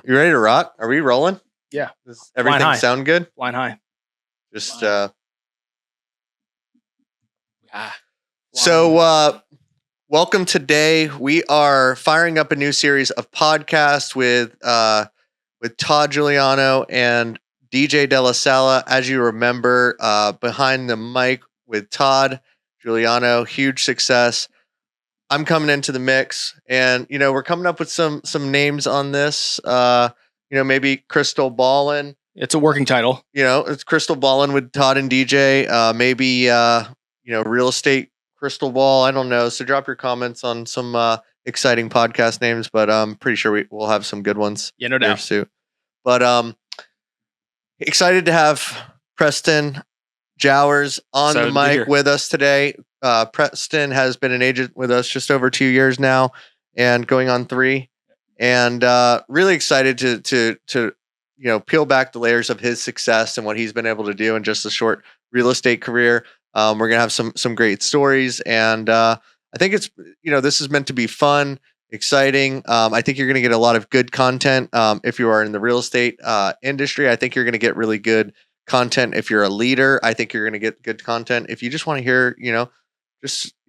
You ready to rock? Are we rolling? Yeah. Does everything sound good? Flying high. Just welcome today. We are firing up a new series of podcasts with Todd Giuliano and DJ Della Sala. As you remember, Behind the Mic with Todd Giuliano, huge success. I'm coming into the mix, and we're coming up with some names on this. Maybe Crystal Ballin. It's a working title. It's Crystal Ballin with Todd and DJ. Maybe Real Estate Crystal Ball. I don't know. So drop your comments on some exciting podcast names, but I'm pretty sure we'll have some good ones. Yeah, no doubt. Soon. But excited to have Preston Jowers on the mic with us today. Preston has been an agent with us just over 2 years now, and going on 3. And really excited to peel back the layers of his success and what he's been able to do in just a short real estate career. We're gonna have some great stories, and I think it's this is meant to be fun, exciting. I think you're gonna get a lot of good content if you are in the real estate industry. I think you're gonna get really good content if you're a leader. I think you're gonna get good content if you just want to hear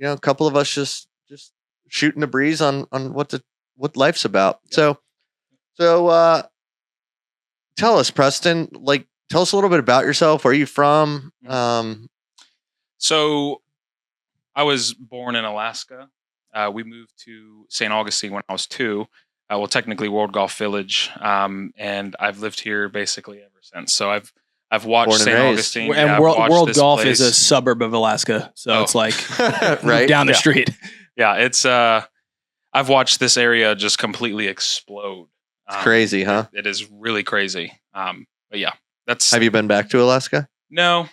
a couple of us just shooting the breeze on what life's about. So tell us, Preston, tell us a little bit about yourself. Where are you from? So I was born in Alaska. We moved to St. Augustine when I was 2. Technically World Golf Village. And I've lived here basically ever since. So I've watched St. Augustine. And World Golf is a suburb of Alaska. So it's like right down the street. Yeah, it's I've watched this area just completely explode. It's crazy, huh? It is really crazy. But yeah, Have you been back to Alaska? No,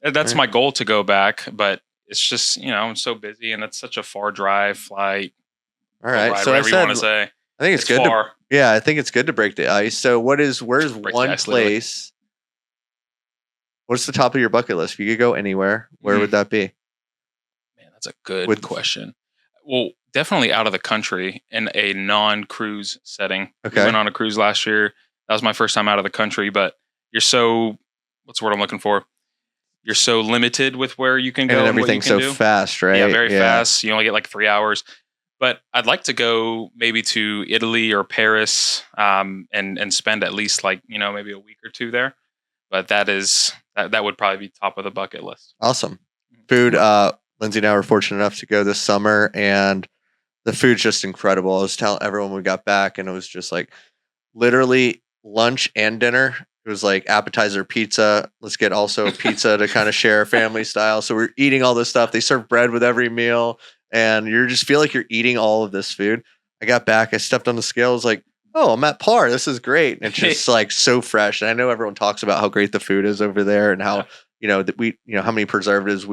that's my goal to go back, but it's just I'm so busy, and it's such a far drive, flight. All right, ride, so whatever you want to say. I think it's good. I think it's good to break the ice. So, where's one place? What's the top of your bucket list? If you could go anywhere, where would that be? Man, that's a good question. Well, definitely out of the country in a non-cruise setting. Okay. We went on a cruise last year. That was my first time out of the country, but what's the word I'm looking for? You're so limited with where you can go. And everything's so fast, right? Yeah, very fast. You only get like 3 hours. But I'd like to go maybe to Italy or Paris and spend at least maybe a week or 2 there. But that would probably be top of the bucket list. Awesome. Food. Lindsey and I were fortunate enough to go this summer, and the food's just incredible. I was telling everyone we got back, and it was just like literally lunch and dinner. It was like appetizer pizza. Let's get also pizza to kind of share family style. So we're eating all this stuff. They serve bread with every meal, and you just feel like you're eating all of this food. I got back. I stepped on the scale. I was like, oh, I'm at par. This is great. And it's just like so fresh. And I know everyone talks about how great the food is over there, and how that we how many preservatives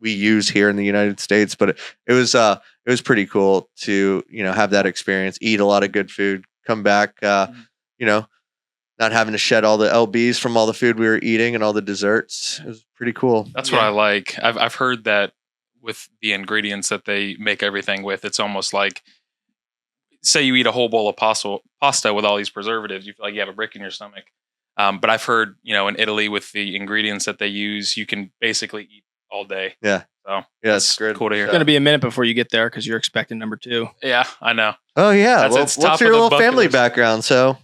we use here in the United States, but it was pretty cool to have that experience, eat a lot of good food, come back not having to shed all the lbs from all the food we were eating and all the desserts. It was pretty cool. That's what I like. I've heard that with the ingredients that they make everything with, it's almost like, say you eat a whole bowl of pasta with all these preservatives, you feel like you have a brick in your stomach. But I've heard in Italy with the ingredients that they use, you can basically eat all day. Yeah. So it's great. Cool to hear. It's going to be a minute before you get there because you're expecting number 2. Yeah, I know. Oh yeah. What's your little family background? So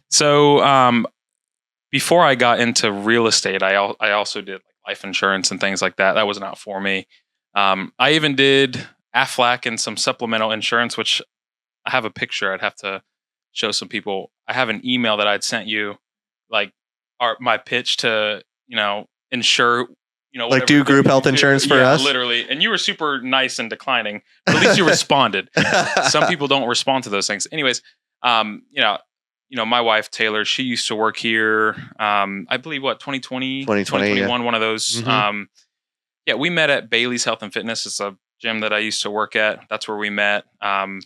before I got into real estate, I also did life insurance and things like that. That was not for me. I even did Aflac and some supplemental insurance, which I have a picture. I'd have to show some people. I have an email that I'd sent you, my pitch to insure. Do group health insurance for us? Literally. And you were super nice and declining, but at least you responded. Some people don't respond to those things. Anyways, my wife, Taylor, she used to work here, I believe, 2021, one of those. Mm-hmm. We met at Bailey's Health and Fitness. It's a gym that I used to work at. That's where we met.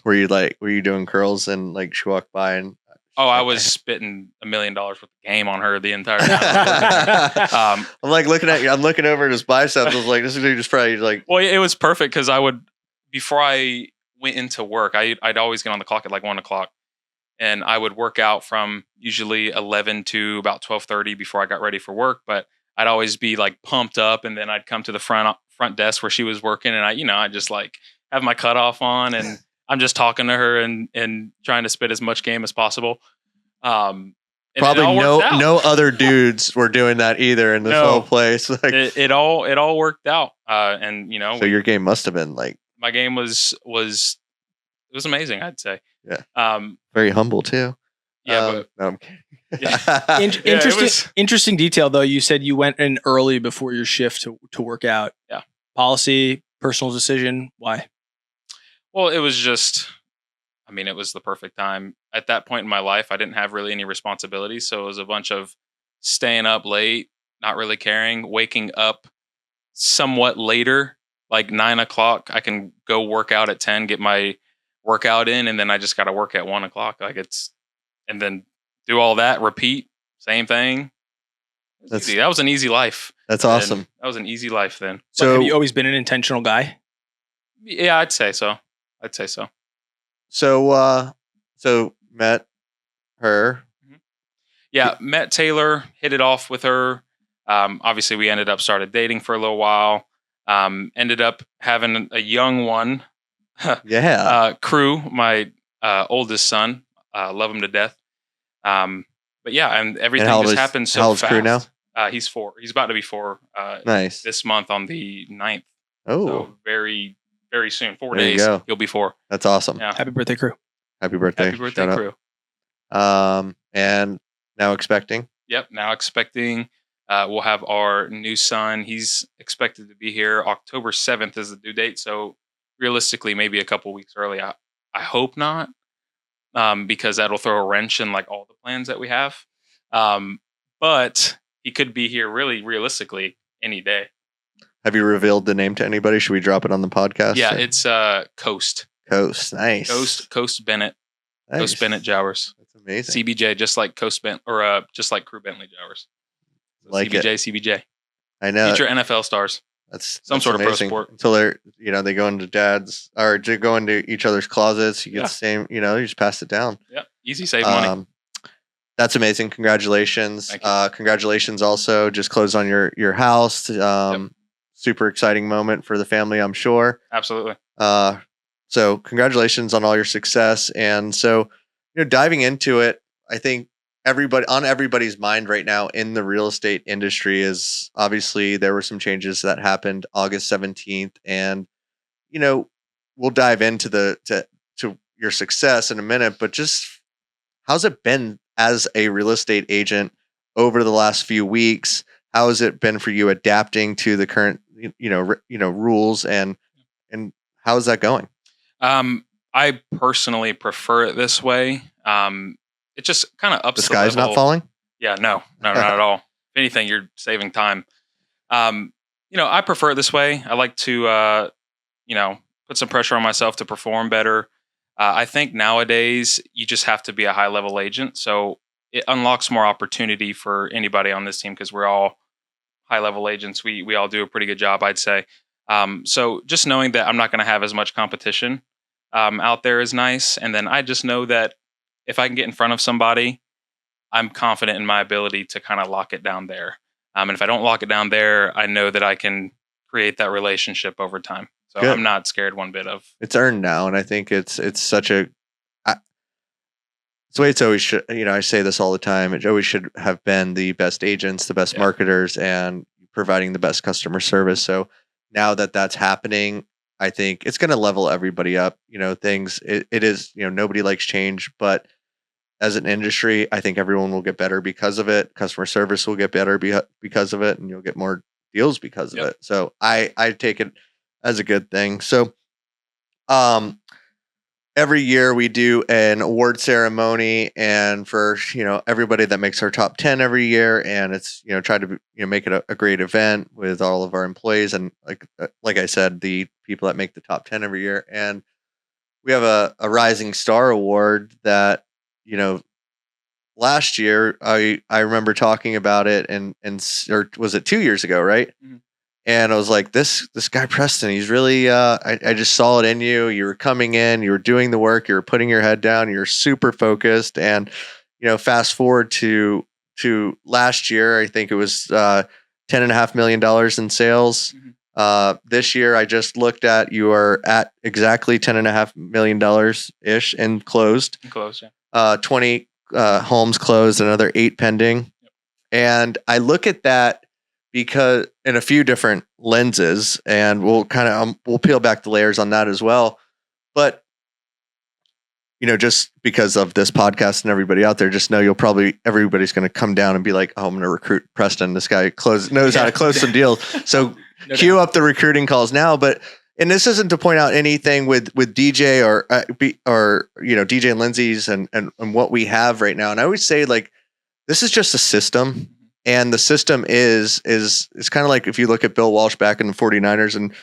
Were you doing curls and she walked by and... Oh, I was spitting $1 million worth of game on her the entire time. I'm looking over at his biceps. I was like, this is just probably like. Well, it was perfect because before I went into work, I'd always get on the clock at 1:00, and I would work out from usually 11 to about 12:30 before I got ready for work. But I'd always be like pumped up, and then I'd come to the front desk where she was working, and I just like have my cutoff on, and I'm just talking to her and trying to spit as much game as possible. Probably no other dudes were doing that either in this whole place. Like it all worked out. And so your game must have been like, my game was it was amazing, I'd say. Yeah. Very humble too. Yeah, but no, I'm kidding. Interesting detail though. You said you went in early before your shift to work out. Yeah. Policy, personal decision. Why? Well, it was just, it was the perfect time. At that point in my life, I didn't have really any responsibilities. So it was a bunch of staying up late, not really caring, waking up somewhat later, like 9 o'clock. I can go work out at 10, get my workout in, and then I just got to work at 1 o'clock. And then do all that, repeat, same thing. That was an easy life. That's awesome. That was an easy life then. So have you always been an intentional guy? Yeah, I'd say so. So met her. Yeah, met Taylor, hit it off with her. Obviously, we started dating for a little while. Ended up having a young one. Crew, my oldest son. Love him to death. But yeah, and everything just happened so fast. How old's Crew now? He's 4. He's about to be 4. Nice. This month on the 9th. Oh. So very, very soon. 4 days. He'll be 4. That's awesome. Yeah. Happy birthday, Crew. Happy birthday. Crew. And now expecting? Yep. Now expecting. We'll have our new son. He's expected to be here. October 7th is the due date. So realistically, maybe a couple weeks early. I hope not. Because that'll throw a wrench in like all the plans that we have. But he could be here really realistically any day. Have you revealed the name to anybody? Should we drop it on the podcast? Yeah, it's Coast. Nice. Coast Bennett. Nice. Coast Bennett Jowers. That's amazing. CBJ, just like Coast Bennett, or just like Crew Bentley Jowers. So like CBJ. I know. Future NFL stars. That's sort amazing. Of pro sport. Until they go into dad's or to go into each other's closets. You get the same, you just pass it down. Yeah. Easy save money. That's amazing. Congratulations. Thank you. Congratulations also. Just closed on your house. Super exciting moment for the family, I'm sure. Absolutely. So congratulations on all your success. And so, diving into it, I think everybody's mind right now in the real estate industry is obviously there were some changes that happened August 17th. And, we'll dive into to your success in a minute, but just how's it been as a real estate agent over the last few weeks? How has it been for you adapting to the current, rules and how is that going? I personally prefer it this way. It just kind of ups the sky's not falling. Yeah, no, not at all. If anything, you're saving time. I prefer it this way. I like to, put some pressure on myself to perform better. I think nowadays you just have to be a high level agent. So it unlocks more opportunity for anybody on this team because we're all high level agents. We all do a pretty good job, I'd say. So just knowing that I'm not going to have as much competition out there is nice. And then I just know that if I can get in front of somebody, I'm confident in my ability to kind of lock it down there. And if I don't lock it down there, I know that I can create that relationship over time. So good. I'm not scared one bit of. It's earned now, and I think it's such a. It's the way it's always should. I say this all the time. It always should have been the best agents, the best marketers, and providing the best customer service. So now that that's happening, I think it's going to level everybody up. Things. It is. Nobody likes change, but as an industry, I think everyone will get better because of it. Customer service will get better because of it, and you'll get more deals because of it. So I take it as a good thing. So, every year we do an award ceremony, and for everybody that makes our top 10 every year, and it's try to make it a great event with all of our employees, and like I said, the people that make the top 10 every year, and we have a Rising Star Award that last year I remember talking about it, and or was it 2 years ago, right? Mm-hmm. And I was like, this guy Preston, he's really, I just saw it in you. You were coming in, you were doing the work, you were putting your head down, you're super focused. And, fast forward to last year, I think it was $10.5 million in sales. This year, I just looked at, you are at exactly $10.5 million ish and closed. 20 homes closed, another 8 pending. Yep. And I look at that because in a few different lenses, and we'll we'll peel back the layers on that as well. But just because of this podcast and everybody out there, just know everybody's going to come down and be like, oh, I'm going to recruit Preston. This guy knows how to close some deals. So cue up the recruiting calls now. And this isn't to point out anything with DJ or DJ and Lindsey's and what we have right now. And I always say, like, this is just a system. And the system is kind of like if you look at Bill Walsh back in the 49ers and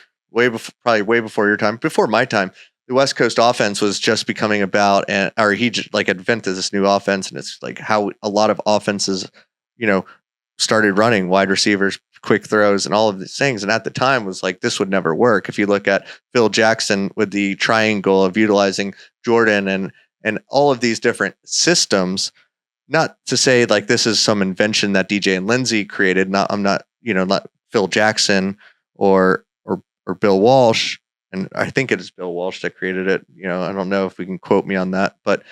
probably way before your time, before my time, the West Coast offense was just becoming about, or he just like invented this new offense. And it's like how a lot of offenses, started running wide receivers, quick throws, and all of these things. And at the time was like, this would never work. If you look at Phil Jackson with the triangle of utilizing Jordan and all of these different systems, not to say like this is some invention that DJ and Lindsey created. I'm not Phil Jackson or Bill Walsh. And I think it is Bill Walsh that created it. I don't know if we can quote me on that, but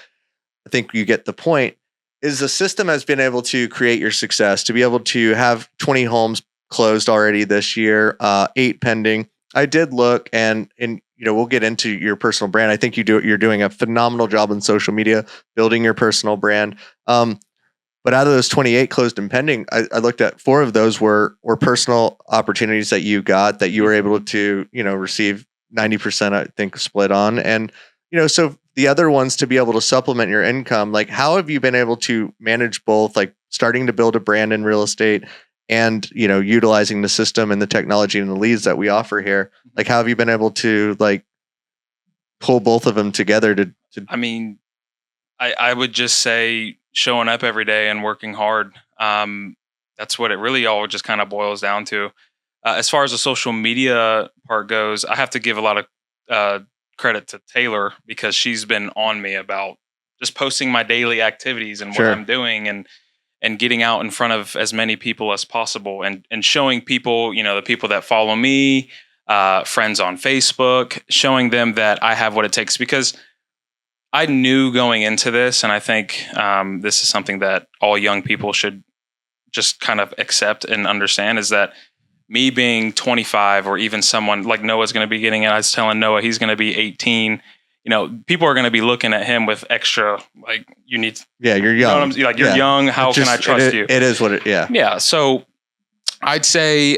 I think you get the point. Is the system has been able to create your success, to be able to have 20 homes closed already this year, 8 pending. I did look and we'll get into your personal brand. I think you're doing a phenomenal job on social media, building your personal brand. But out of those 28 closed and pending, I looked at 4 of those were personal opportunities that you got that you were able to, receive 90%, I think, split on. And, so the other ones to be able to supplement your income, like how have you been able to manage both, like starting to build a brand in real estate and, utilizing the system and the technology and the leads that we offer here? Like, how have you been able to like pull both of them together to I mean, I would just say showing up every day and working hard. That's what it really all just kind of boils down to. As far as the social media part goes, I have to give a lot of credit to Taylor because she's been on me about just posting my daily activities and what I'm doing and getting out in front of as many people as possible and showing people, the people that follow me, friends on Facebook, showing them that I have what it takes, because I knew going into this, and I think this is something that all young people should just kind of accept and understand, is that me being 25 or even someone like Noah's going to be getting it. I was telling Noah he's going to be 18. People are going to be looking at him with extra, like, you need. Yeah, you're young. You're young. How can I trust you? It is what it. Yeah. Yeah. So I'd say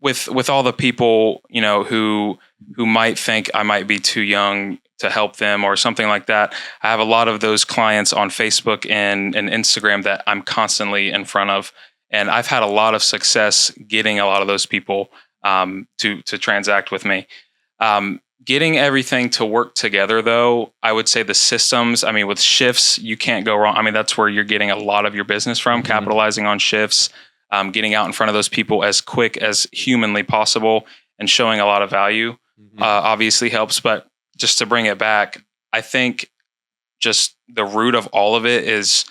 with all the people who might think I might be too young to help them or something like that, I have a lot of those clients on Facebook and Instagram that I'm constantly in front of. And I've had a lot of success getting a lot of those people to transact with me. Getting everything to work together, though, I would say the systems, with shifts, you can't go wrong. That's where you're getting a lot of your business from, capitalizing on shifts, getting out in front of those people as quick as humanly possible and showing a lot of value obviously helps. But just to bring it back, I think just the root of all of it is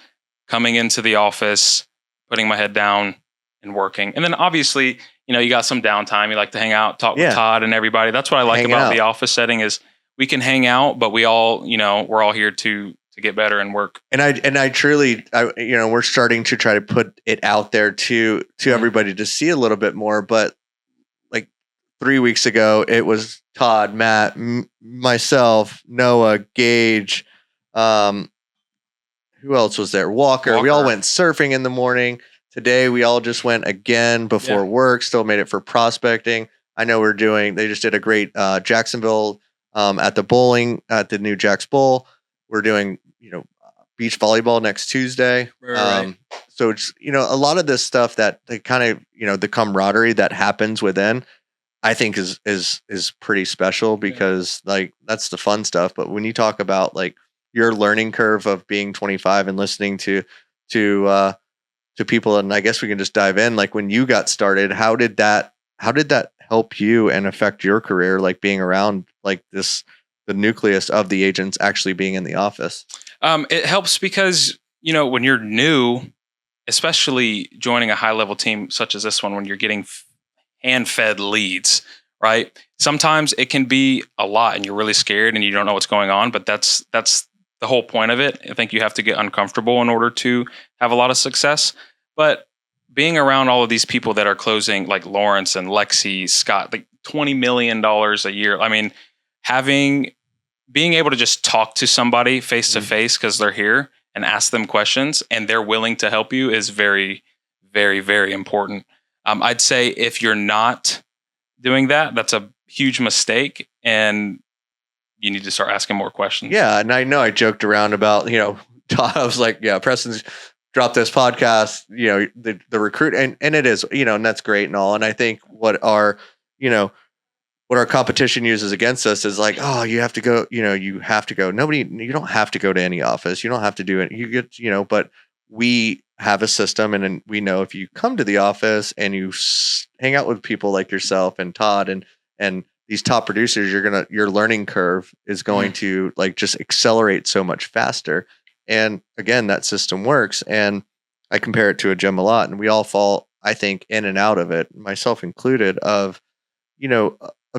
coming into the office, putting my head down and working. And then obviously, you got some downtime. You like to hang out, talk with Todd and everybody. That's what I like about the office setting is we can hang out, but we all, we're all here to get better and work. And I truly, we're starting to try to put it out there to everybody to see a little bit more. But like 3 weeks ago, it was Todd, Matt, myself, Noah, Gage, who else was there? Walker. We all went surfing in the morning. Today, we all just went again before work, still made it for prospecting. I know they just did a great Jacksonville at the bowling, at the new Jack's Bowl. We're doing, beach volleyball next Tuesday. Right. So it's, a lot of this stuff that they kind of, the camaraderie that happens within, I think is pretty special because like, that's the fun stuff. But when you talk about like your learning curve of being 25 and listening to people, and I guess we can just dive in, like when you got started, how did that how did that help you and affect your career? Like being around like the nucleus of the agents actually being in the office? It helps because, when you're new, especially joining a high level team such as this one, when you're getting hand fed leads, right? Sometimes it can be a lot and you're really scared and you don't know what's going on, but that's the whole point of it. I think you have to get uncomfortable in order to have a lot of success. But being around all of these people that are closing, like Lawrence and Lexi, Scott, like $20 million a year. I mean, being able to just talk to somebody face to face because they're here and ask them questions and they're willing to help you is very, very, very important. I'd say if you're not doing that, that's a huge mistake and you need to start asking more questions. Yeah. And I know I joked around about, I was like, yeah, Preston's dropped this podcast, the recruit and it is, and that's great and all. And I think what our competition uses against us is like, oh, you have to go, you have to go. You don't have to go to any office. You don't have to do it. You get, but we have a system and we know if you come to the office and you hang out with people like yourself and Todd and these top producers, your learning curve is going to like just accelerate so much faster. And again, that system works. And I compare it to a gym a lot and we all fall, I think, in and out of it, myself included, of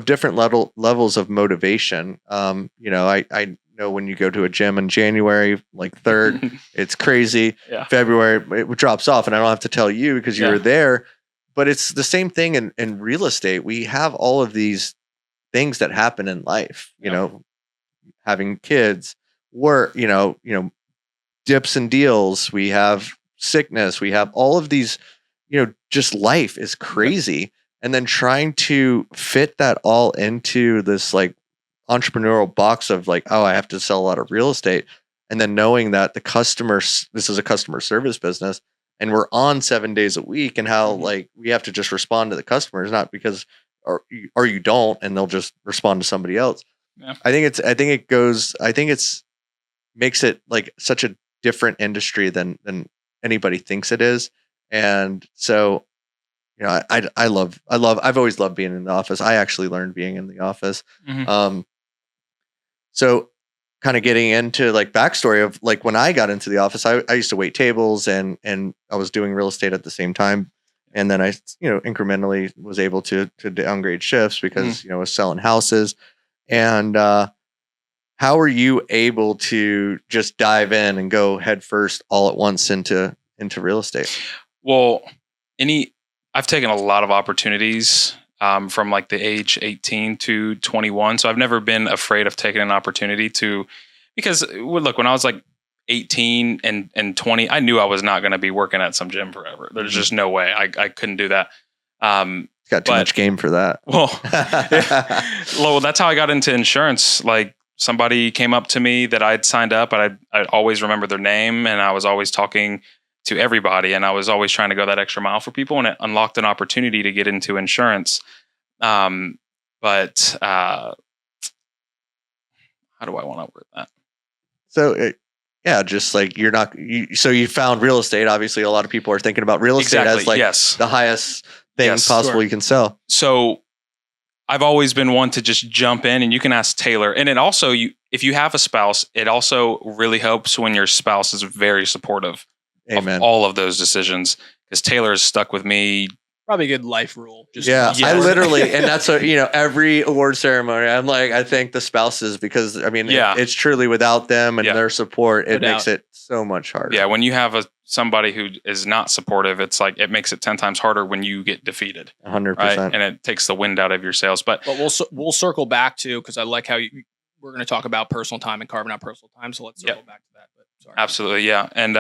different levels of motivation. I know when you go to a gym in January, like 3rd, it's crazy. Yeah. February, it drops off. And I don't have to tell you because you were there, but it's the same thing in real estate. We have all of these things that happen in life, having kids, work, dips and deals. We have sickness. We have all of these, just life is crazy. And then trying to fit that all into this like entrepreneurial box of like, oh, I have to sell a lot of real estate. And then knowing that this is a customer service business and we're on 7 days a week and how like we have to just respond to the customers, not because, or you don't, and they'll just respond to somebody else. Yeah. I think it's makes it like such a different industry than anybody thinks it is. And so, I've always loved being in the office. I actually learned being in the office. So kind of getting into like backstory of like when I got into the office, I used to wait tables and I was doing real estate at the same time. And then I, incrementally was able to downgrade shifts because, I was selling houses. And, how are you able to just dive in and go head first all at once into real estate? Well, I've taken a lot of opportunities from like the age 18 to 21. So I've never been afraid of taking an opportunity because look, when I was like 18 and 20, I knew I was not going to be working at some gym forever. There's just no way I couldn't do that. Got too much game for that. Well, well, that's how I got into insurance. Like somebody came up to me that I'd signed up and I'd always remember their name and I was always talking to everybody and I was always trying to go that extra mile for people and it unlocked an opportunity to get into insurance. But how do I want to word that? So just like so you found real estate. Obviously a lot of people are thinking about real estate as like the highest thing possible you can sell. So I've always been one to just jump in and you can ask Taylor. And it also, if you have a spouse, it also really helps when your spouse is very supportive of all of those decisions. Because Taylor is stuck with me. Probably a good life rule. I literally, and that's every award ceremony, I'm like, I thank the spouses because it's truly without them and their support, it makes it so much harder. Yeah. When you have somebody who is not supportive, it's like, it makes it 10 times harder when you get defeated. 100%. Right? And it takes the wind out of your sails. But we'll circle back to, cause I like how we're going to talk about personal time and carving out personal time. So let's circle back to that. But sorry. Absolutely. Yeah. And,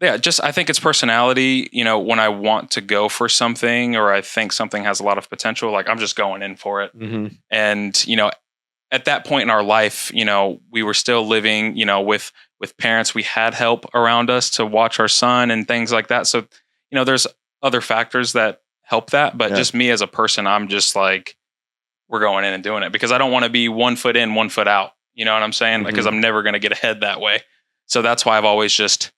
I think it's personality, when I want to go for something or I think something has a lot of potential, like I'm just going in for it. Mm-hmm. And, at that point in our life, we were still living, with parents. We had help around us to watch our son and things like that. So, there's other factors that help that, but just me as a person, I'm just like, we're going in and doing it because I don't want to be 1 foot in, 1 foot out. You know what I'm saying? Because I'm never going to get ahead that way. So that's why I've always just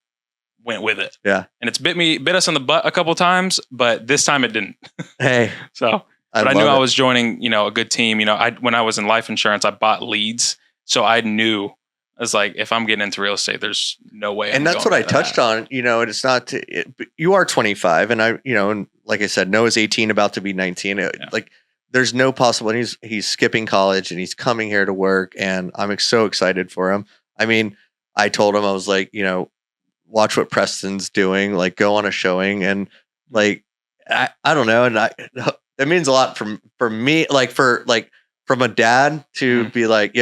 went with it. Yeah. And it's bit us in the butt a couple of times, but this time it didn't. Hey. So But I knew I was joining, a good team. When I was in life insurance, I bought leads. So I knew, I was like, if I'm getting into real estate, there's no way. And that's what I touched on, and it's not, you are 25 and and like I said, Noah's 18, about to be 19. Like there's no possible, he's skipping college and he's coming here to work, and I'm so excited for him. I mean, I told him, I was like, watch what Preston's doing, like go on a showing, and like, I don't know. And that means a lot for me, like from a dad to be like,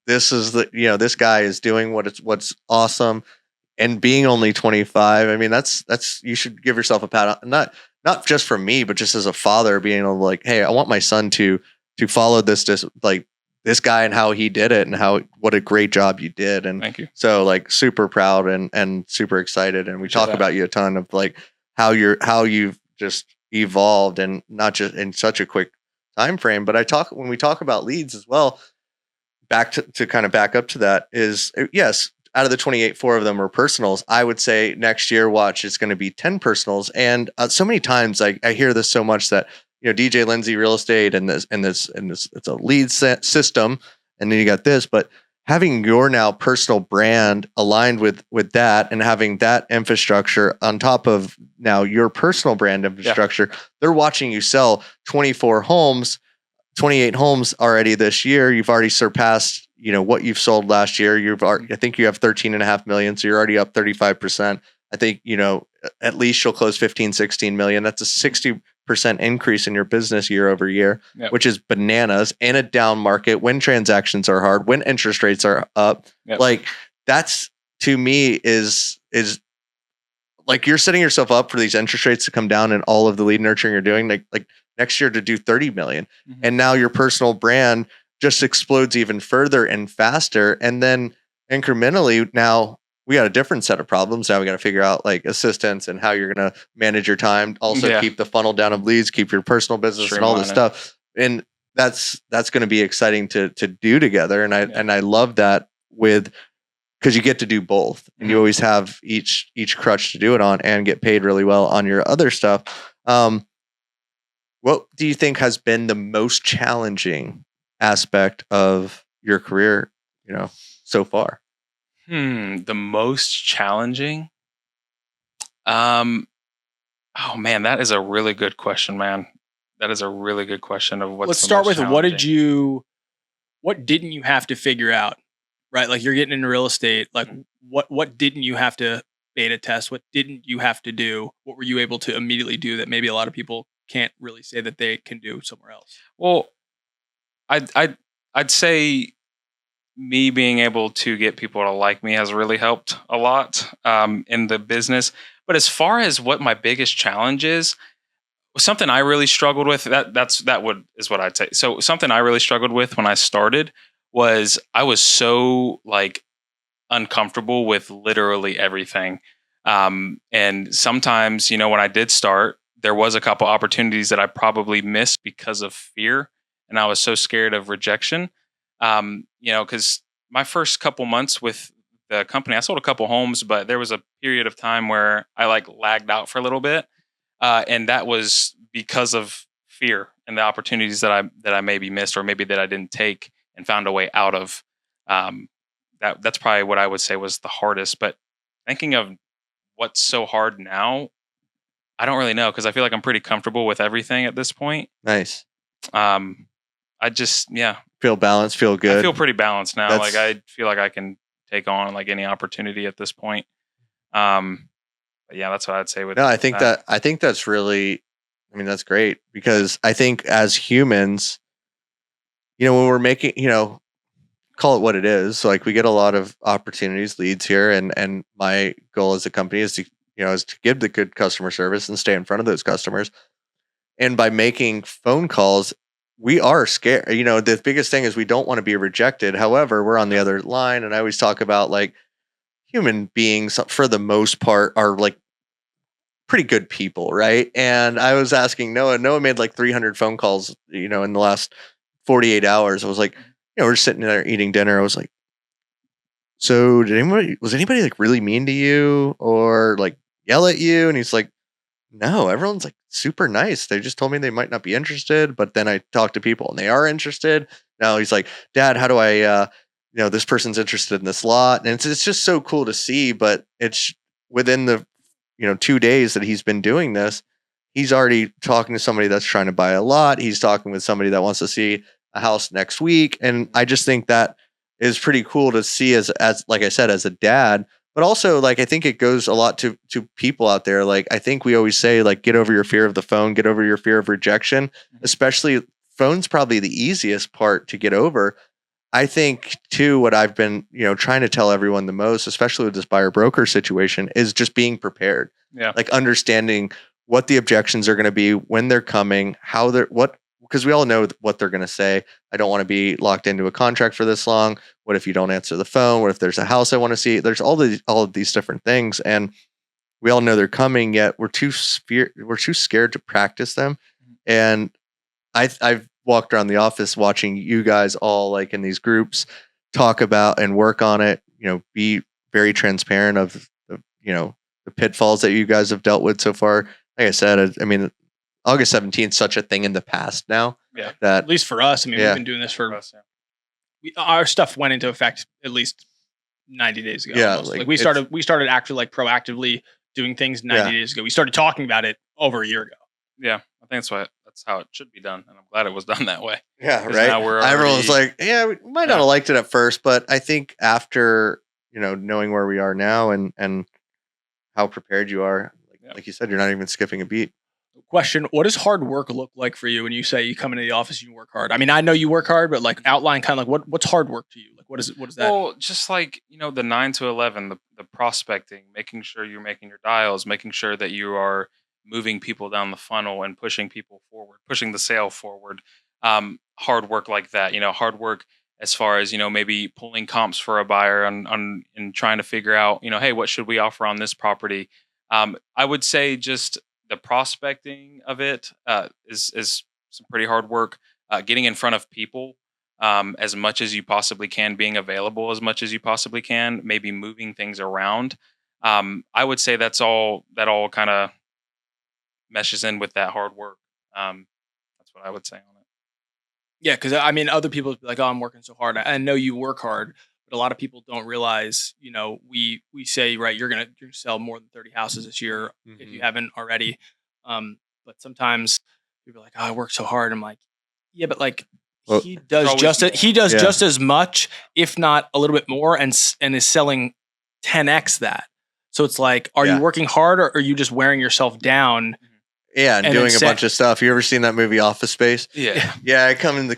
this is this guy is doing what's awesome. And being only 25, I mean, that's you should give yourself a pat on, not just from me, but just as a father, being able to like, hey, I want my son to follow this guy and how he did it, and what a great job you did. And thank you. So like super proud and super excited. And we talk about you a ton of like how you've just evolved, and not just in such a quick time frame. But when we talk about leads as well, back to kind of back up to that is, yes, out of the 28, 4 of them were personals. I would say next year, watch, it's going to be 10 personals. And so many times I hear this so much that, DJ Lindsey real estate and this, it's a lead system. And then you got this, but having your now personal brand aligned with that, and having that infrastructure on top of now your personal brand infrastructure, they're watching you sell 24 homes, 28 homes already this year. You've already surpassed, what you've sold last year. I think you have 13.5 million. So you're already up 35%. I think, at least you'll close 15, 16 million. That's a 60% increase in your business year over year, which is bananas, in a down market, when transactions are hard, when interest rates are up. Like that's, to me, is like you're setting yourself up for these interest rates to come down, and all of the lead nurturing you're doing, like next year to do 30 million. And now your personal brand just explodes even further and faster. And then incrementally, now we got a different set of problems. Now we got to figure out like assistance and how you're going to manage your time. Also keep the funnel down of leads, keep your personal business and all this stuff. And that's going to be exciting to do together. And I love that, because you get to do both, and you always have each crutch to do it on, and get paid really well on your other stuff. What do you think has been the most challenging aspect of your career, so far? The most challenging? Oh man, that is a really good question, man. That is a really good question of what's. Let's start with what didn't you have to figure out? Right? Like you're getting into real estate. Like what didn't you have to beta test? What didn't you have to do? What were you able to immediately do that maybe a lot of people can't really say that they can do somewhere else? Well, I'd say me being able to get people to like me has really helped a lot in the business. But as far as what my biggest challenge is, something I really struggled with, is what I'd say. So something I really struggled with when I started was I was so like uncomfortable with literally everything. And sometimes, when I did start, there was a couple opportunities that I probably missed because of fear. And I was so scared of rejection. Because my first couple months with the company, I sold a couple homes, but there was a period of time where I like lagged out for a little bit. And that was because of fear and the opportunities that I maybe missed, or maybe that I didn't take and found a way out of. That's probably what I would say was the hardest. But thinking of what's so hard now, I don't really know, because I feel like I'm pretty comfortable with everything at this point. Nice. I just, feel balanced, feel good. I feel pretty balanced now. Like I feel like I can take on like any opportunity at this point. But yeah, that's what I'd say with I think that's really, that's great, because I think as humans, when we're making, call it what it is. So like we get a lot of opportunities, leads here. And my goal as a company is to give the good customer service and stay in front of those customers. And by making phone calls, we are scared. The biggest thing is we don't want to be rejected. However, we're on the other line. And I always talk about like human beings for the most part are like pretty good people. Right. And I was asking Noah made like 300 phone calls, in the last 48 hours. I was like, we're just sitting there eating dinner. I was like, so was anybody like really mean to you or like yell at you? And he's like, no, everyone's like super nice. They just told me they might not be interested, but then I talked to people and they are interested. Now he's like, Dad, how do I, this person's interested in this lot. And it's just so cool to see, but it's within the, 2 days that he's been doing this, he's already talking to somebody that's trying to buy a lot. He's talking with somebody that wants to see a house next week. And I just think that is pretty cool to see as like I said, as a dad. But also, like, I think it goes a lot to people out there. Like, I think we always say, like, get over your fear of the phone, get over your fear of rejection, especially phone's probably the easiest part to get over. I think, too, what I've been, trying to tell everyone the most, especially with this buyer broker situation, is just being prepared. Yeah. Like, understanding what the objections are going to be, when they're coming, how they're, because we all know what they're going to say. I don't want to be locked into a contract for this long. What if you don't answer the phone? What if there's a house I want to see? There's all of these different things, and we all know they're coming. Yet we're too scared to practice them. And I've walked around the office watching you guys all, like, in these groups, talk about and work on it. Be very transparent of the pitfalls that you guys have dealt with so far. Like I said, I mean, August 17th is such a thing in the past now. Yeah. That at least for us. I mean, we've been doing this for us. Our stuff went into effect at least 90 days ago. Yeah. Like we started actually, like, proactively doing things 90 days ago. We started talking about it over a year ago. Yeah. I think that's how it should be done. And I'm glad it was done that way. Yeah. Right. Everyone was like, yeah, we might not have liked it at first, but I think after, knowing where we are now and how prepared you are, like you said, you're not even skipping a beat. Question: what does hard work look like for you when you say you come into the office and you work hard? I mean, I know you work hard, but, like, outline kind of like what's hard work to you? Like, what is that? Well, just like, the 9 to 11, the prospecting, making sure you're making your dials, making sure that you are moving people down the funnel and pushing people forward, pushing the sale forward. Hard work like that, hard work as far as, maybe pulling comps for a buyer on and trying to figure out, hey, what should we offer on this property? I would say just the prospecting of it is some pretty hard work. Getting in front of people as much as you possibly can, being available as much as you possibly can, maybe moving things around. I would say that all kind of meshes in with that hard work. That's what I would say on it. Yeah, because I mean, other people be like, "Oh, I'm working so hard." I know you work hard, but a lot of people don't realize. We say, right, you're gonna sell more than 30 houses this year if you haven't already. But sometimes people are like, "Oh, I work so hard." I'm like, "Yeah, but, like, he does just as much, if not a little bit more, and is selling 10x that." So it's like, are you working hard, or are you just wearing yourself down? Yeah, and doing a bunch of stuff. You ever seen that movie Office Space? Yeah. Yeah, I come in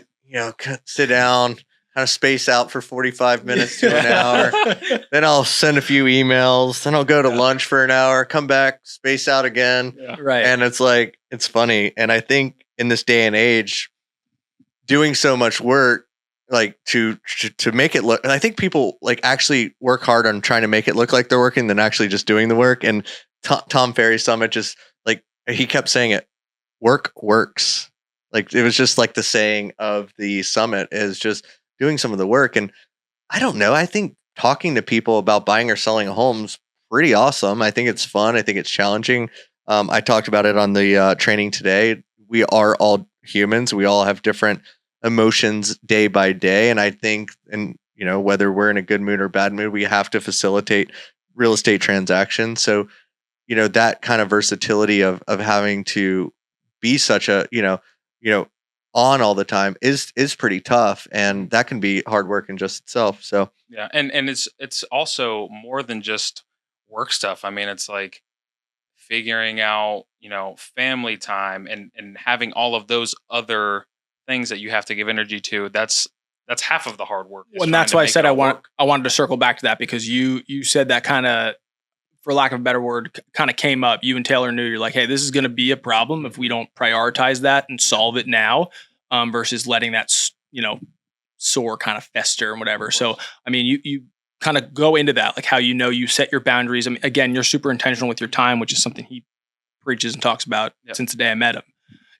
sit down, kind of space out for 45 minutes to an hour. Then I'll send a few emails. Then I'll go to lunch for an hour, come back, space out again. Yeah. Right. And it's like, it's funny. And I think in this day and age, doing so much work, like to make it look, and I think people, like, actually work hard on trying to make it look like they're working than actually just doing the work. And Tom Ferry Summit just, like, he kept saying it, work works. Like, it was just like the saying of the summit is just doing some of the work. And I don't know, I think talking to people about buying or selling a home's pretty awesome. I think it's fun. I think it's challenging. I talked about it on the training today. We are all humans. We all have different emotions day by day. And I think, whether we're in a good mood or bad mood, we have to facilitate real estate transactions. So, that kind of versatility of having to be such a, on all the time is pretty tough. And that can be hard work in just itself. So, yeah. And it's also more than just work stuff. I mean, it's like figuring out, family time and having all of those other things that you have to give energy to. That's half of the hard work. Well, and that's why I said I wanted to circle back to that, because you said that kind of, for lack of a better word, kind of came up. You and Taylor knew, you're like, hey, this is going to be a problem if we don't prioritize that and solve it now, versus letting that, sore kind of fester and whatever. So, I mean, you kind of go into that, like how, you set your boundaries. I mean, again, you're super intentional with your time, which is something he preaches and talks about since the day I met him.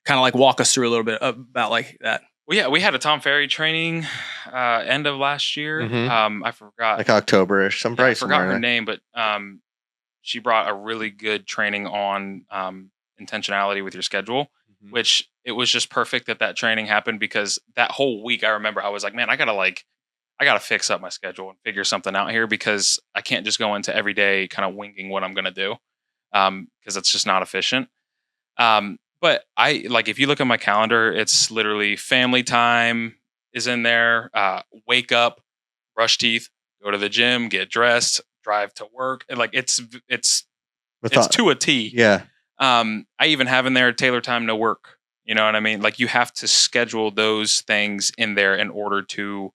Kind of like walk us through a little bit about like that. Well, yeah, we had a Tom Ferry training end of last year. I forgot, like October-ish. I forgot her name, but she brought a really good training on intentionality with your schedule, Mhm. which it was just perfect that training happened, because that whole week I remember I was like, man, I gotta fix up my schedule and figure something out here, because I can't just go into every day kind of winging what I'm going to do. Because it's just not efficient. But if you look at my calendar, it's literally family time is in there, wake up, brush teeth, go to the gym, get dressed, drive to work. And it's to a T. Yeah. I even have in there Taylor time, no work. You know what I mean? Like, you have to schedule those things in there in order to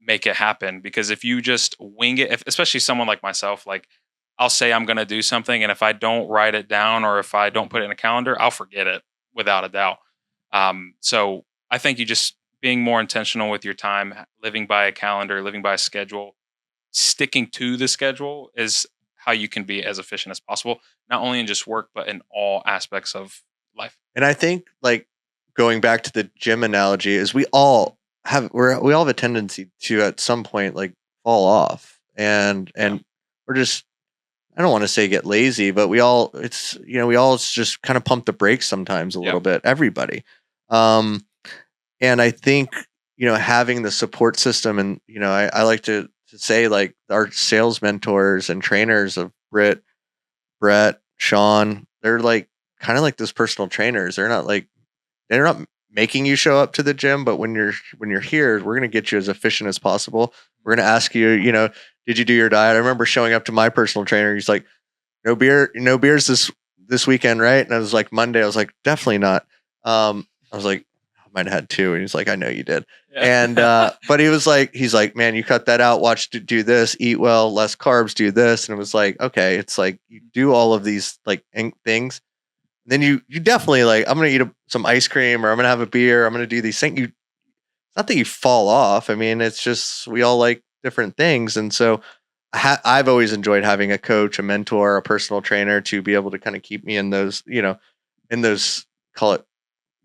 make it happen. Because if you just wing it, especially someone like myself, like, I'll say I'm going to do something, and if I don't write it down or if I don't put it in a calendar, I'll forget it without a doubt. So I think you just being more intentional with your time, living by a calendar, living by a schedule, sticking to the schedule is how you can be as efficient as possible, not only in just work, but in all aspects of life. And I think, like, going back to the gym analogy, is we all have a tendency to at some point like fall off, and we're just, I don't want to say get lazy, but we all just kind of pump the brakes sometimes a little bit, everybody. And I think, having the support system, and, I like to say, like, our sales mentors and trainers of Brett, Sean, they're like kind of like this personal trainers. They're not making you show up to the gym, but when you're here, we're going to get you as efficient as possible. We're going to ask you, did you do your diet? I remember showing up to my personal trainer. He's like, no beers this weekend, right? And I was like, Monday, I was like, definitely not. I was like, I might have had 2. And he's like, I know you did. Yeah. And, but he's like, man, you cut that out, do this, eat well, less carbs, do this. And it was like, okay, it's like, you do all of these like things. Then you definitely, like, I'm going to eat some ice cream, or I'm going to have a beer. I'm going to do these things. It's not that you fall off. I mean, it's just, we all like different things. And so I've always enjoyed having a coach, a mentor, a personal trainer to be able to kind of keep me in those, call it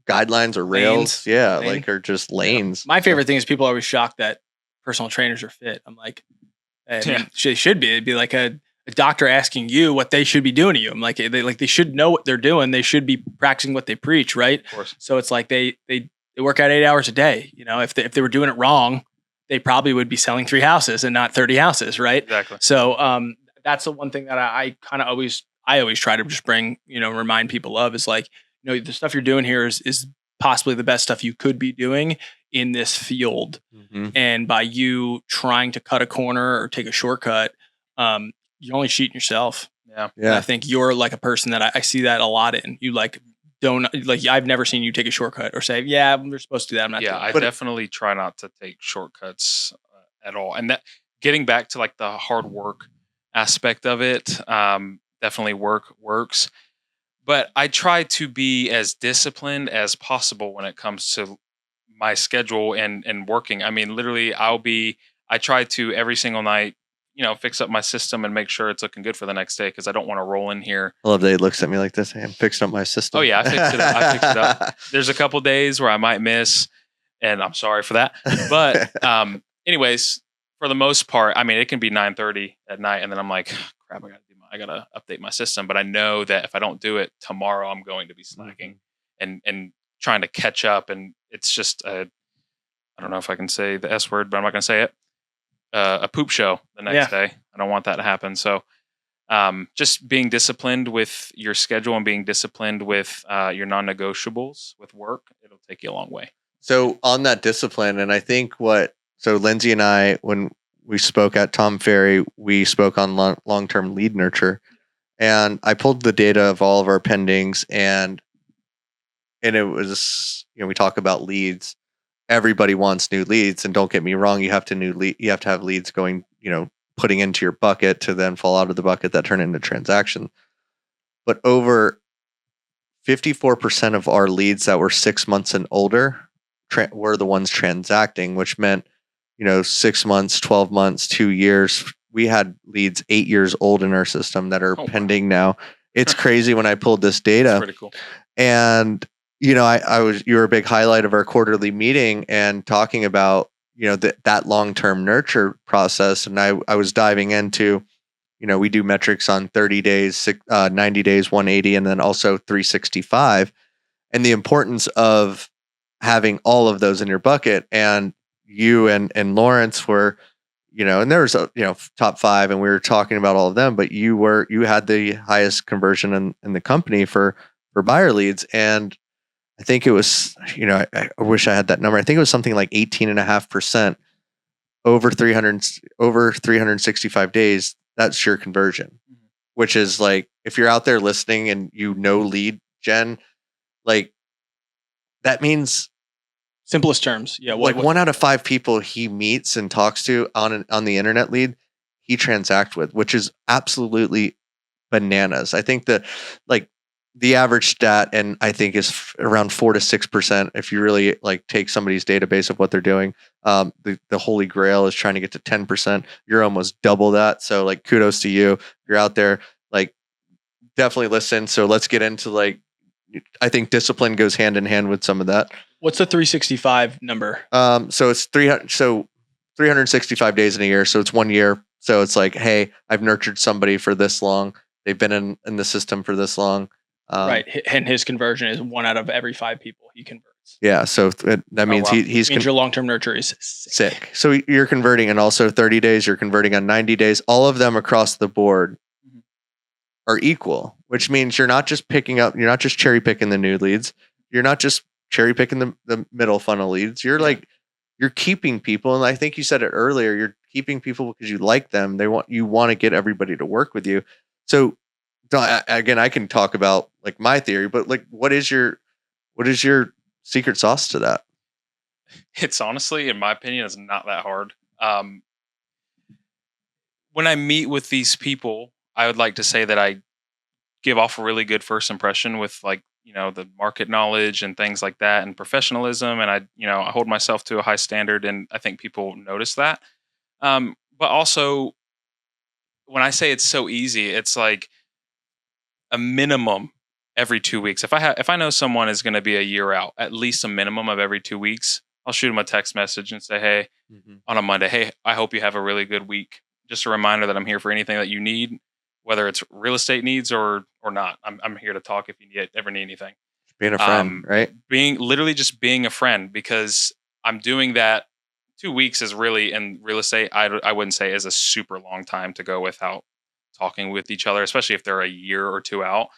guidelines or rails. Yeah. Like, or just lanes. My favorite thing is people are always shocked that personal trainers are fit. I'm like, I mean, they should be. It'd be like a doctor asking you what they should be doing to you. I'm like, they should know what they're doing. They should be practicing what they preach, right? Of course. So it's like they work out 8 hours a day. If they were doing it wrong, they probably would be selling 3 houses and not 30 houses, right? Exactly. So that's the one thing that I kind of always try to just bring, remind people of, is like, the stuff you're doing here is possibly the best stuff you could be doing in this field. Mm-hmm. And by you trying to cut a corner or take a shortcut, you're only cheating yourself. Yeah. And I think you're like a person that I see that a lot in. You I've never seen you take a shortcut or say, yeah, we're supposed to do that. I'm not doing I that. definitely try not to take shortcuts at all. And that, getting back to like the hard work aspect of it, definitely works. But I try to be as disciplined as possible when it comes to my schedule and working. I mean, literally, I try to every single night, fix up my system and make sure it's looking good for the next day, because I don't want to roll in here. I love that he looks at me like this. Hey, I'm fixing up my system. Oh yeah, I fixed it up. There's a couple days where I might miss, and I'm sorry for that. But anyways, for the most part, I mean, it can be 9:30 at night, and then I'm like, crap, I gotta update my system. But I know that if I don't do it tomorrow, I'm going to be slacking and trying to catch up. And it's just I don't know if I can say the S word, but I'm not gonna say it. A poop show the next day. I don't want that to happen. So just being disciplined with your schedule and being disciplined with your non-negotiables with work, it'll take you a long way. So on that discipline, and I think so Lindsey and I, when we spoke at Tom Ferry, we spoke on long-term lead nurture, and I pulled the data of all of our pendings, and it was, we talk about leads. Everybody wants new leads, and don't get me wrong, you have to have leads going, putting into your bucket to then fall out of the bucket that turn into transaction. But over 54% of our leads that were 6 months and older were the ones transacting, which meant, 6 months, 12 months, 2 years. We had leads 8 years old in our system that are pending now. It's crazy when I pulled this data. That's pretty cool. And you were a big highlight of our quarterly meeting and talking about, that long-term nurture process. And I was diving into, we do metrics on 30 days, 90 days, 180, and then also 365. And the importance of having all of those in your bucket. And you and Lawrence were, and there was a, top 5, and we were talking about all of them, but you had the highest conversion in the company for buyer leads. And I think it was, I wish I had that number. I think it was something like 18.5% over 365 days. That's your conversion, which is like, if you're out there listening and lead gen, like that means, simplest terms. Yeah. Like 1 out of 5 people he meets and talks to on the internet lead, he transacts with, which is absolutely bananas. I think that like the average stat, and I think is around 4 to 6%. If you really like take somebody's database of what they're doing, the holy grail is trying to get to 10%. You're almost double that. So like, kudos to you. You're out there, like, definitely listen. So let's get into like, I think discipline goes hand in hand with some of that. What's the 365 number? So it's 365 days in a year. So it's 1 year. So it's like, hey, I've nurtured somebody for this long. They've been in the system for this long. Right. And his conversion is 1 out of every 5 people he converts. Yeah. So that means he's means your long-term nurture is sick. So you're converting, and also 30 days, you're converting on 90 days. All of them across the board are equal, which means you're not just cherry picking the new leads. You're not just cherry picking the middle funnel leads. You're keeping people. And I think you said it earlier, you're keeping people because you like them. You want to get everybody to work with you. So again, I can talk about like my theory, but like, what is your secret sauce to that? It's honestly, in my opinion, it's not that hard. When I meet with these people, I would like to say that I give off a really good first impression with like, the market knowledge and things like that, and professionalism. And I hold myself to a high standard, and I think people notice that. But also, when I say it's so easy, it's like a minimum every 2 weeks. If I know someone is going to be a year out, at least a minimum of every 2 weeks, I'll shoot them a text message and say, hey, on a Monday, hey, I hope you have a really good week. Just a reminder that I'm here for anything that you need, whether it's real estate needs or not. I'm here to talk if you ever need anything. Being a friend, right? Being a friend, because I'm doing that. 2 weeks is really, in real estate, I wouldn't say is a super long time to go without talking with each other, especially if they're a year or 2 out.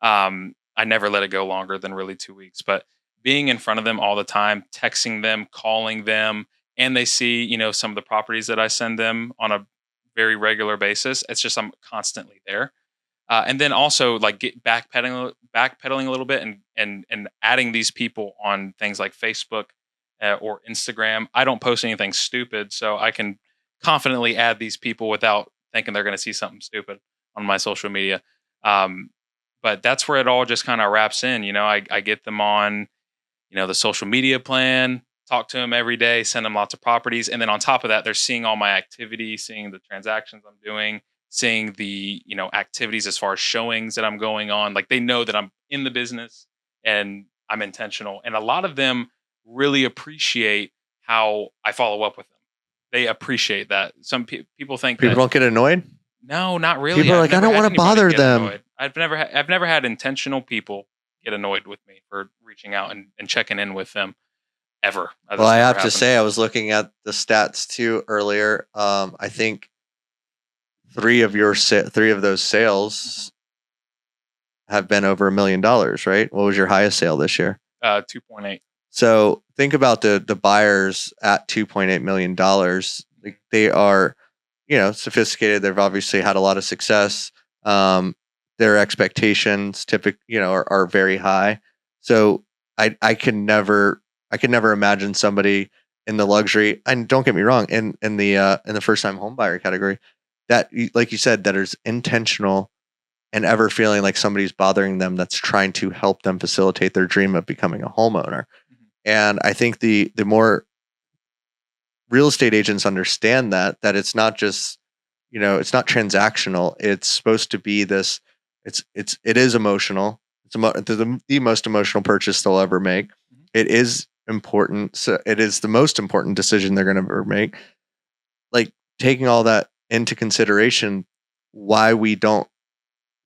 I never let it go longer than really 2 weeks, but being in front of them all the time, texting them, calling them, and they see, some of the properties that I send them on a very regular basis. It's just, I'm constantly there. And then also like get backpedaling a little bit and adding these people on things like Facebook or Instagram. I don't post anything stupid, so I can confidently add these people without thinking they're going to see something stupid on my social media. But that's where it all just kind of wraps in. I get them on, the social media plan, talk to them every day, send them lots of properties. And then on top of that, they're seeing all my activity, seeing the transactions I'm doing, seeing the, activities as far as showings that I'm going on. Like, they know that I'm in the business and I'm intentional. And a lot of them really appreciate how I follow up with them. They appreciate that. Some people think people don't get annoyed. No, not really. People are like, I don't want to bother them. Annoyed. I've never had intentional people get annoyed with me for reaching out and checking in with them ever. Well, I have to say, I was looking at the stats too earlier. I think three of those sales have been over $1 million, right? What was your highest sale this year? 2.8. So think about the buyers at $2.8 million. Like, they are, sophisticated. They've obviously had a lot of success. Their expectations typically, are very high. So I can never imagine somebody in the luxury, and don't get me wrong, in the first time home buyer category, that, like you said, that is intentional and ever feeling like somebody's bothering them that's trying to help them facilitate their dream of becoming a homeowner. And I think the more real estate agents understand that it's not just, it's not transactional. It's supposed to be this, it is emotional. It's the most emotional purchase they'll ever make. It is important. So it is the most important decision they're going to ever make. Like, taking all that into consideration, why we don't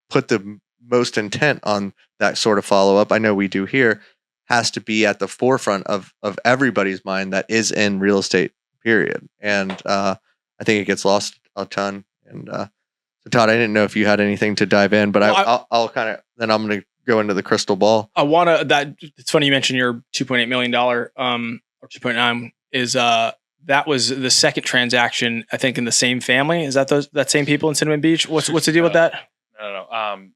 put the most intent on that sort of follow up. I know we do here, has to be at the forefront of everybody's mind that is in real estate, period. And I think it gets lost a ton. And so Todd, I didn't know if you had anything to dive in, but well, I'll kind of, then I'm going to go into the crystal ball. I want to, it's funny you mentioned your $2.8 million, or 2.9 is, that was the second transaction, I think, in the same family. Is that that same people in Cinnamon Beach? What's the deal with that? No.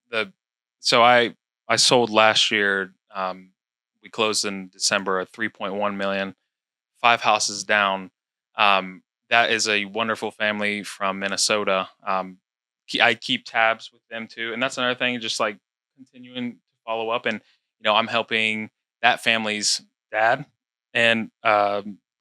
So I sold last year. We closed in December at 3.1 million, 5 houses down. That is a wonderful family from Minnesota. I keep tabs with them too. And that's another thing, just like continuing to follow up. And, I'm helping that family's dad and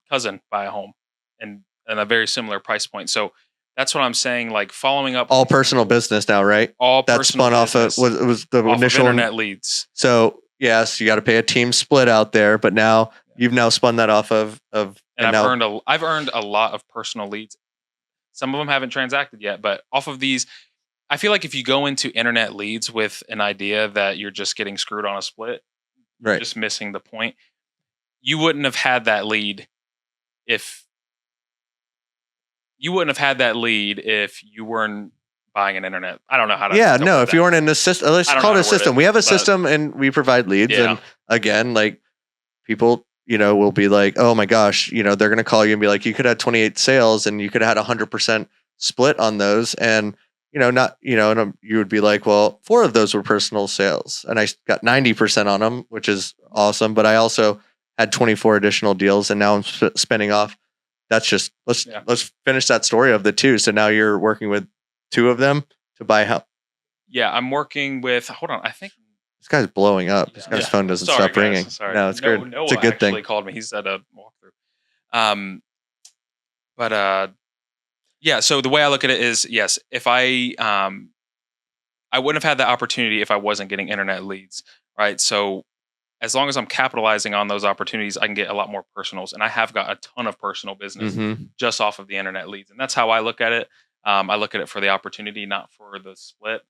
cousin buy a home and a very similar price point. So that's what I'm saying. Like following up, all personal business now, right? All that's spun off of was the initial internet leads. So yes, you got to pay a team split out there, but now you've now spun that off of and I've earned a lot of personal leads. Some of them haven't transacted yet, but off of these, I feel like if you go into internet leads with an idea that you're just getting screwed on a split, right, you're just missing the point. You wouldn't have had that lead if you weren't buying an internet. I don't know how to. Yeah, no. If you weren't in the system, let's call it a system. We have a system, and we provide leads. Yeah. And again, like people, will be like, "Oh my gosh," they're going to call you and be like, "You could have 28 sales, and you could have had 100% split on those." And not, and you would be like, "Well, 4 of those were personal sales, and I got 90% on them, which is awesome." But I also had 24 additional deals, and now I'm spinning off. That's just let's finish that story of the 2. So now you're working with 2 of them to buy a house. Yeah, I'm working with. Hold on, I think this guy's blowing up. This guy's phone doesn't stop ringing. Sorry. No, it's good. Noah it's a good thing. He called me. He said a walkthrough. Yeah. So the way I look at it is, yes, if I wouldn't have had the opportunity if I wasn't getting internet leads, right? So as long as I'm capitalizing on those opportunities, I can get a lot more personals. And I have got a ton of personal business just off of the internet leads. And that's how I look at it. I look at it for the opportunity, not for the split.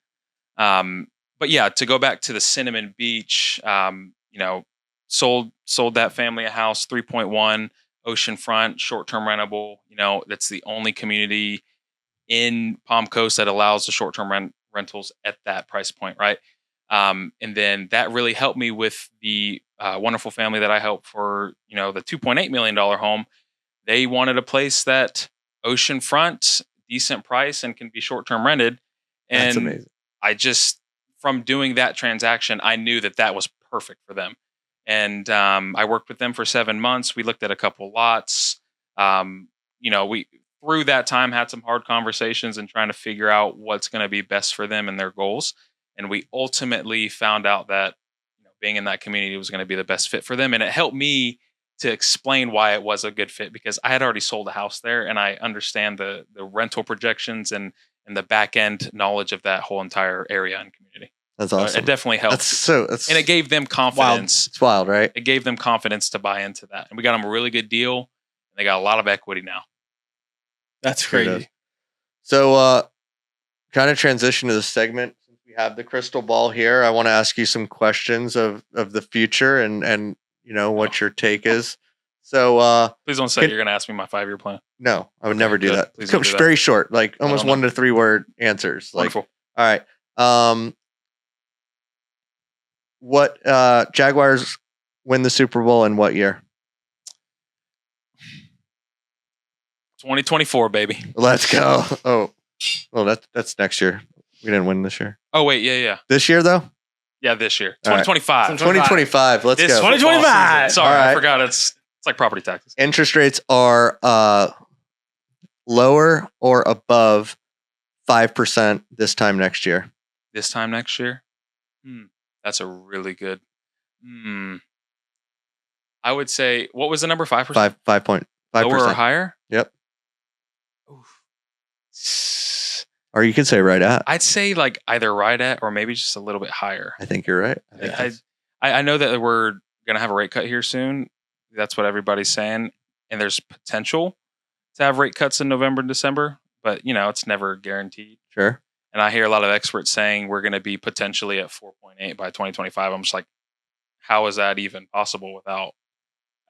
But yeah, to go back to the Cinnamon Beach, sold that family a house, 3.1 oceanfront, short-term rentable. That's the only community in Palm Coast that allows the short-term rentals at that price point, right? And then that really helped me with the wonderful family that I helped for, the $2.8 million home. They wanted a place that oceanfront, decent price, and can be short-term rented. And that's amazing. I just, from doing that transaction, I knew that was perfect for them. And I worked with them for 7 months. We looked at a couple lots. We through that time had some hard conversations and trying to figure out what's going to be best for them and their goals. And we ultimately found out that being in that community was going to be the best fit for them. And it helped me to explain why it was a good fit, because I had already sold a house there and I understand the rental projections and the back end knowledge of that whole entire area and community. That's awesome. It definitely helped. And it gave them confidence. It's wild, right? It gave them confidence to buy into that. And we got them a really good deal. And they got a lot of equity now. That's crazy. So kind of transition to the segment. Since we have the crystal ball here, I want to ask you some questions of the future and what your take is. So please don't say you're going to ask me my 5-year plan. No, I would never do that. It's very short, like almost 1 to 3 word answers. Wonderful. Like, all right. What Jaguars win the Super Bowl in what year? 2024, baby. Let's go. Oh, well, that's next year. We didn't win this year. Oh wait, yeah. This year though? Yeah, this year. 2025. Right. 2025. Let's go. 2025. Sorry, I forgot. It's like property taxes. Interest rates are lower or above 5% this time next year. This time next year? That's a really good. I would say, what was the number? 5%? 5.5%. Lower or higher? Yep. Oof. Or you could say right at. I'd say like either right at or maybe just a little bit higher. I think you're right. I know that we're going to have a rate cut here soon. That's what everybody's saying. And there's potential to have rate cuts in November and December, but it's never guaranteed. Sure. And I hear a lot of experts saying we're going to be potentially at 4.8 by 2025. I'm just like, how is that even possible without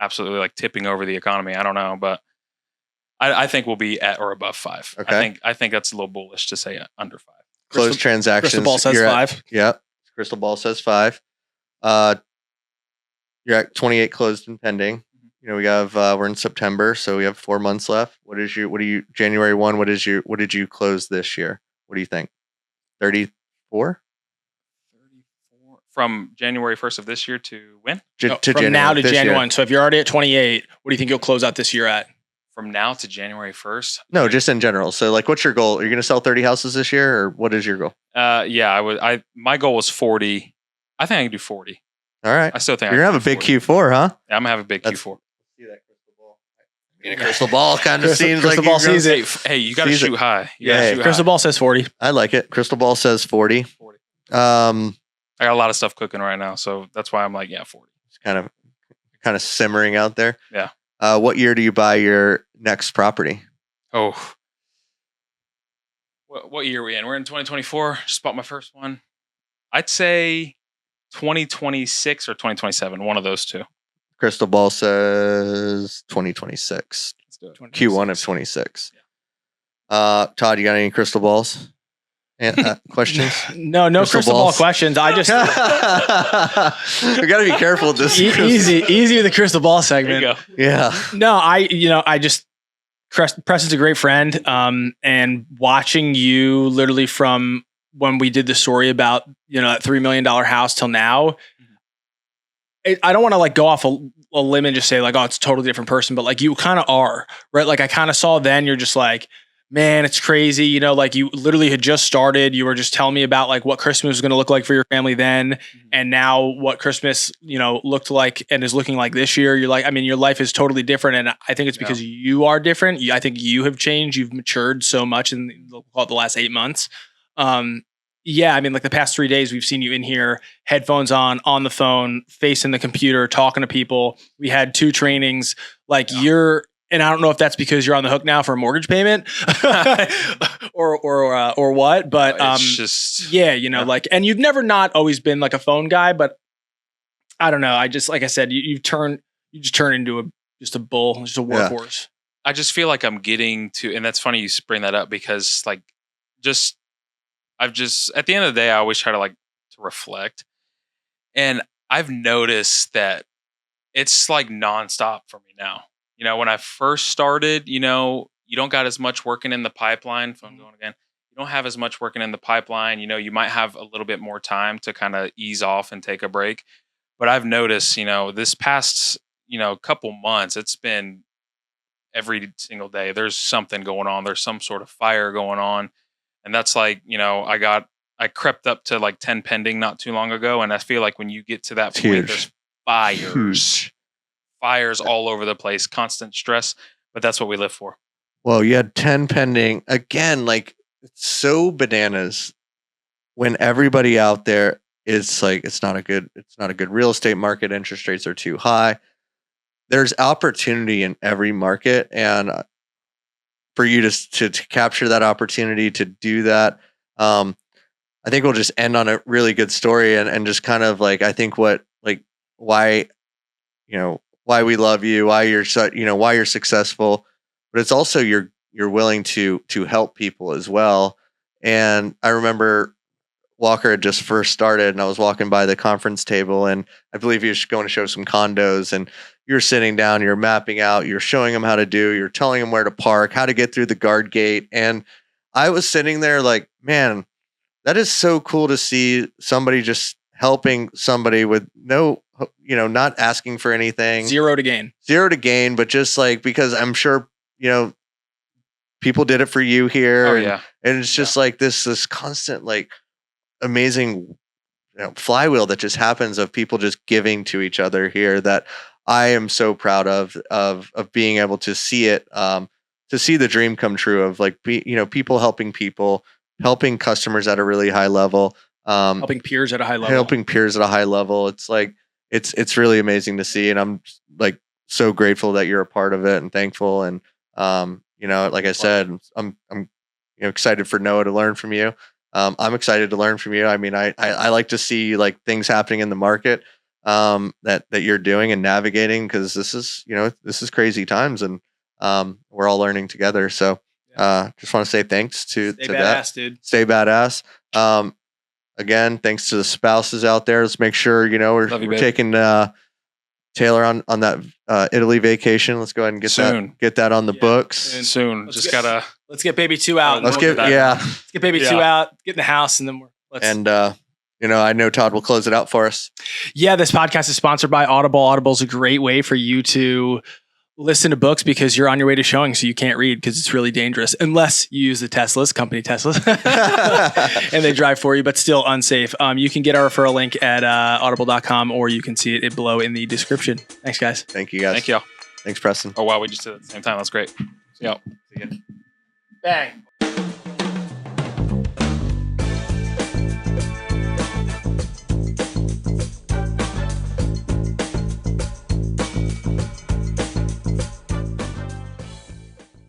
absolutely like tipping over the economy? I don't know, but I think we'll be at or above 5. Okay. I think that's a little bullish to say under 5. Closed transactions. Crystal ball says you're 5. Yep. Crystal ball says 5. You're at 28 closed and pending. You know, we have we're in September, so we have 4 months left. January 1, what did you close this year? What do you think? 34? 34 from January 1st of this year to when? From now to January 1. So if you're already at 28, what do you think you'll close out this year at? From now to January 1st? No, just in general. So like, what's your goal? Are you going to sell 30 houses this year, or what is your goal? Yeah, my goal was 40. I think I can do 40. All right. I still think you're going to have a big 40. Q4, huh? Yeah, I'm going to have a big Q4. See that crystal ball. A crystal ball kind of seems crystal like ball sees it. Hey, you got to shoot high. Crystal ball says 40. I like it. Crystal ball says 40. 40. I got a lot of stuff cooking right now, so that's why I'm like, 40. It's kind of simmering out there. Yeah. What year do you buy your next property? Oh. What year are we in? We're in 2024. Just bought my first one. I'd say 2026 or 2027. One of those two. Crystal ball says 2026. Let's do it. Q1 of 26. Yeah. Todd, you got any crystal balls? And questions? No crystal ball questions. I just we got to be careful with this. Easy with the crystal ball segment. There you go. Yeah. No, I just Preston's a great friend. And watching you literally from when we did the story about that $3 million house till now, I don't want to like go off a limb and just say like, oh, it's a totally different person, but like you kind of are, right? Like I kind of saw then you're just like, man, it's crazy. Like you literally had just started. You were just telling me about like what Christmas was going to look like for your family then. Mm-hmm. And now what Christmas, looked like and is looking like this year. You're like, I mean, your life is totally different. And I think it's because you are different. I think you have changed. You've matured so much in the last 8 months. Yeah, I mean, like the past 3 days, we've seen you in here, headphones on the phone, facing the computer, talking to people. We had 2 trainings. Like and I don't know if that's because you're on the hook now for a mortgage payment or what, but it's just like, and you've never not always been like a phone guy, but I don't know. I just, like I said, you just turn into just a bull, just a workhorse. I just feel like I'm getting to, and that's funny you bring that up because like, I've just at the end of the day, I always try to to reflect, and I've noticed that it's like nonstop for me now. When I first started, you don't got as much working in the pipeline. Phone going again. You don't have as much working in the pipeline. You might have a little bit more time to kind of ease off and take a break. But I've noticed, this past, couple months, it's been every single day. There's something going on. There's some sort of fire going on. And that's like, I crept up to like 10 pending not too long ago. And I feel like when you get to that point, there's fires all over the place, constant stress, but that's what we live for. Well, you had 10 pending again. Like it's so bananas when everybody out there is like, it's not a good real estate market. Interest rates are too high. There's opportunity in every market. And for you to capture that opportunity to do that, I think we'll just end on a really good story and just kind of like, I think why we love you, why you're successful, but it's also you're willing to help people as well. And I remember Walker had just first started and I was walking by the conference table and I believe he was going to show some condos and you're sitting down, you're mapping out, you're showing them how to do, you're telling them where to park, how to get through the guard gate. And I was sitting there like, man, that is so cool to see somebody just helping somebody with no, not asking for anything. Zero to gain, but just like, because I'm sure, people did it for you here. Oh, yeah. And it's just like this constant, like amazing flywheel that just happens of people just giving to each other here that I am so proud of being able to see it, to see the dream come true of like, people helping customers at a really high level, helping peers at a high level. It's like, it's really amazing to see. And I'm like so grateful that you're a part of it and thankful. And, like I said, I'm excited for Noah to learn from you. I'm excited to learn from you. I mean, I like to see like things happening in the market that you're doing and navigating, because this is crazy times, and we're all learning together. So just want to say thanks to Stay to badass, that. dude. Stay badass. Again, thanks to the spouses out there. Let's make sure we're taking Taylor on that Italy vacation. Let's go ahead and get that on the books soon. Let's get baby 2 out. Let's get baby 2 out. Get in the house, and then I know Todd will close it out for us. Yeah, this podcast is sponsored by Audible. Audible is a great way for you to listen to books because you're on your way to showing, so you can't read because it's really dangerous unless you use the company Teslas, and they drive for you, but still unsafe. You can get our referral link at audible.com, or you can see it below in the description. Thanks, guys. Thank you, guys. Thank you. Thanks, Preston. Oh, wow. We just did it at the same time. That's great. Yeah. Bang.